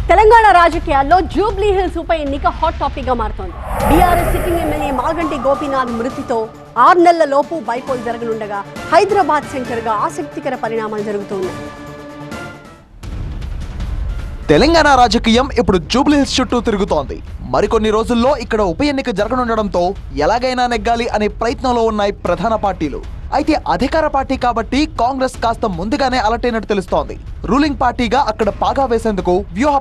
తెలంగాణ రాజకీయాల్లో Jubilee hills ఉప ఎన్నిక హాట్ టాపిక్ గా మారుతోంది. BRS sitting MLA Maganti Gopinath మృతితో 6 నెలల లోపు బైపోల్ జరగనుండగా హైదరాబాద్ సెంటర్ గా ఆసక్తికర పరిణామాలు జరుగుతున్నాయి. తెలంగాణ రాజకీయం ఇప్పుడు జూబ్లీ హిల్స్ చుట్టూ తిరుగుతోంది. మరికొన్ని రోజుల్లో ఇక్కడ ఉప ఎన్నిక జరగనుండడంతో ఎలాగైనా నెగ్గాలి అనే ప్రయత్నంలో ఉన్నాయి ప్రధాన పార్టీలు. అయితే అధికార పార్టీ కాబట్టి కాంగ్రెస్ కాస్త ముందుగానే అలర్ట్ అయినట్టు తెలుస్తోంది. రూలింగ్ పార్టీగా అక్కడ పాగా వేసేందుకు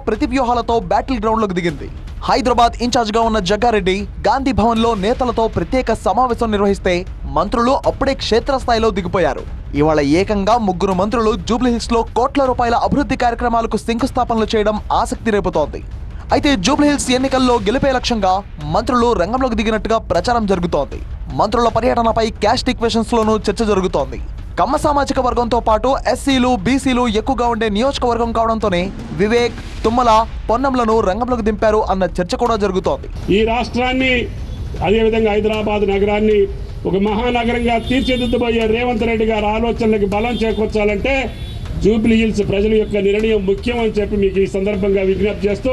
ప్రతి వ్యూహాలతో బ్యాటిల్ గ్రౌండ్ లోకి దిగింది. హైదరాబాద్ ఇన్ఛార్జ్ గా ఉన్న జగ్గారెడ్డి గాంధీ భవన్ లో నేతలతో ప్రత్యేక సమావేశం నిర్వహిస్తే మంత్రులు అప్పుడే క్షేత్రస్థాయిలో దిగిపోయారు. ఇవాళ ఏకంగా 3 మంత్రులు జూబ్లీ హిల్స్ లో కోట్ల రూపాయల అభివృద్ధి కార్యక్రమాలకు శంకుస్థాపనలు చేయడం ఆసక్తి రేపుతోంది. అయితే జూబ్లీ హిల్స్ ఎన్నికల్లో గెలిపే లక్ష్యంగా మంత్రులు రంగంలోకి దిగినట్టుగా ప్రచారం జరుగుతోంది. మంత్రుల పర్యటనపై క్యాస్ట్ ఈక్వేషన్స్ లోనూ చర్చ జరుగుతోంది. కమ్మ సామాజిక వర్గంతో పాటు ఎస్సీలు, బీసీలు ఎక్కువగా ఉండే నియోజకవర్గం కావడంతోనే వివేక్, తుమ్మల, పొన్నంలను రంగంలోకి దింపారు అన్న చర్చ కూడా జరుగుతోంది. ఈ రాష్ట్రాన్ని అదేవిధంగా హైదరాబాద్ నగరాన్ని ఒక మహానగరంగా తీర్చిదిద్దబోయే రేవంత్ రెడ్డి గారి ఆలోచనలకు బలం చేకూర్చాలంటే జూబ్లీ హిల్స్ ప్రజల యొక్క నిర్ణయం ముఖ్యం అని చెప్పి మీకు ఈ సందర్భంగా విజ్ఞప్తి చేస్తూ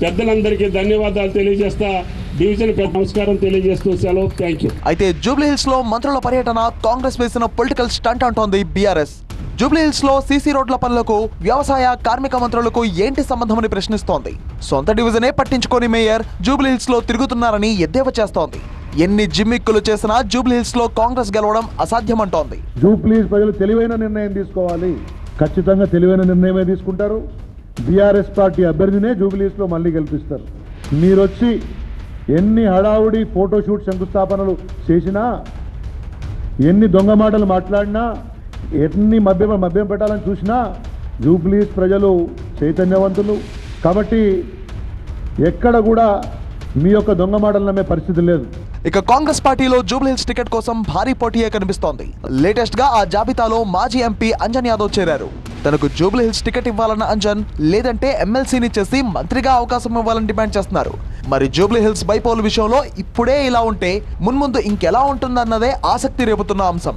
పెద్దలందరికీ ధన్యవాదాలు తెలియజేస్తా, డివిజన్ నమస్కారం తెలియజేస్తూ సెలవు. Thank you. అయితే జూబ్లీ హిల్స్ లో మంత్రుల పర్యటన కాంగ్రెస్ వేసిన పొలిటికల్ స్టంట్ అంటోంది బీఆర్ఎస్. జూబ్లీ హిల్స్ లో సీసీ రోడ్ల పనులకు వ్యవసాయ, కార్మిక మంత్రులకు ఏంటి సంబంధమని ప్రశ్నిస్తోంది. సొంత డివిజనే పట్టించుకోని మేయర్ జూబ్లీ హిల్స్ లో తిరుగుతున్నారని ఎద్దేవా చేస్తోంది. ఎన్ని జిమ్మిక్కులు చేసినా జూబ్లీ హిల్స్ లో కాంగ్రెస్ గెలవడం అసాధ్యమంటోంది. జూబ్లీ హిల్స్ ప్రజలు తెలివైన నిర్ణయం తీసుకోవాలి, ఖచ్చితంగా తెలివైన నిర్ణయమే తీసుకుంటారు. బీఆర్ఎస్ పార్టీ అభ్యర్థినే జూబ్లీ హిల్స్ లో మళ్ళీ గెలిపిస్తారు. మీరొచ్చి ఎన్ని హడావుడి ఫోటోషూట్ శంకుస్థాపనలు చేసినా, ఎన్ని దొంగ మాటలు మాట్లాడినా, ఎన్ని మభ్యం పెట్టాలని చూసినా జూబ్లీ హిల్స్ ప్రజలు చైతన్యవంతులు కాబట్టి ఎక్కడ కూడా మీ యొక్క దొంగ మాటలు నమ్మే పరిస్థితి లేదు. ఇక కాంగ్రెస్ పార్టీలో జూబ్లీ హిల్స్ టికెట్ కోసం భారీ పోటీయే కనిపిస్తోంది. లేటెస్ట్ గా ఆ జాబితాలో మాజీ ఎంపీ అంజన్ యాదవ్ చేరారు. తనకు జూబ్లీ హిల్స్ టికెట్ ఇవ్వాలన్న అంజన్ లేదంటే ఎమ్మెల్సీని చేసి మంత్రిగా అవకాశం ఇవ్వాలని డిమాండ్ చేస్తున్నారు. మరి జూబ్లీ హిల్స్ బైపోల్ విషయంలో ఇప్పుడే ఇలా ఉంటే మున్ముందు ఇంకెలా ఉంటుందన్నదే ఆసక్తి రేపుతున్న అంశం.